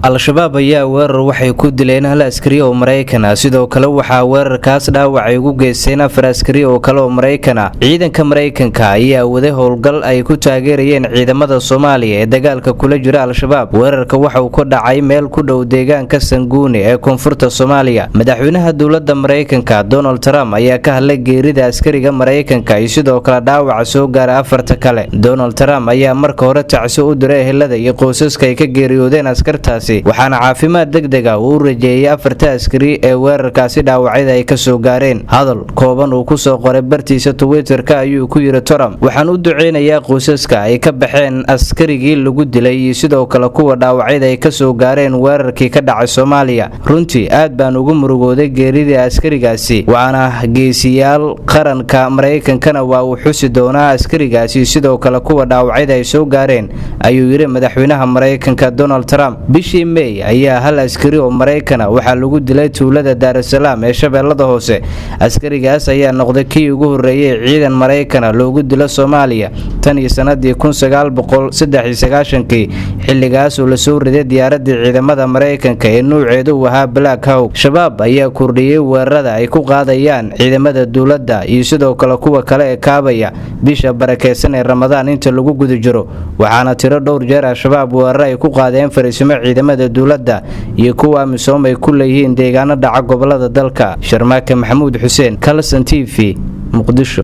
Al-Shabaab ayaa weerar waxay ku dileen hal askari oo Mareykan ah sidoo kale waxa weerarkaas dhaawac ay ugu geysteen afar askari oo kale oo Mareykan ah. Ciidanka Mareykanka ayaa waday howlgal ay ku taageerayeen ciidamada Soomaaliya ee dagaalka kula jira Al-Shabaab. Weerarka waxa uu ka dhacay meel ku dhow deegaanka Sanguuni ee koonfurta Soomaaliya. Madaxweynaha dowladda Mareykanka Donald Trump ayaa ka hadlay geerida askariga Mareykanka iyo sidoo kale dhaawaca soo gaaray afarta kale. Donald Trump ayaa marka hore tacsi u diray ehelada iyo qoysaska ay ka geeriyoodeen askartaasi, waxaana caafimaad degdeg ah uu rajeeyay afarta askari ee weerarkaasi dhaawacyada ay ka soo gaareen. Hadal kooban uu ku soo qoray bartiisa Twitter-ka ayuu ku yiri Trump, waxaan u duceynayaa qoysaska ay ka baxeen askarigii lagu dilay iyo sidoo kale kuwa dhaawacyada ay ka soo gaareen weerarkii ka dhacay Soomaaliya. Runtii aad baan ugu murugooday geerida askarigaasi, waana geesiyaal qaranka Mareykankana waa uu xusi doonaa askarigaasi sidoo kale kuwa dhaawacyada ay soo gaareen, ayuu yiri madaxweynaha Mareykanka Donald Trump. Bishii May ayaa hal askari oo Mareykan ah waxaa lagu dilay tuulada Dar es Salaam ee Shabeellada Hoose. Askarigaas ayaa noqday kii ugu horeeyay ciidan Mareykan ah loogu dilo Soomaaliya tan iyo sanadii 1993 xilligaas oo la soo riday diyaaradii ciidamada Mareykanka ee nuuceedu ahaa Black Hawk. Shabaab ayaa kordhiyay weerarada ay ku qaadayaan ciidamada dowladda iyo sidoo kale kuwa kale ee kaabaya bisha barakeysan ee Ramadaan inta lagu guda jiro, waxaana tiro dhowr jeer Shabaab weerar ay ku qaadeen fariisimo ciidamada dowladda iyo kuwa amisom ay ku leeyihiin deegaanada dhaca gobolada dalka. Sharmaake Maxamuud Xuseen, Kalson TV, Muqdisho.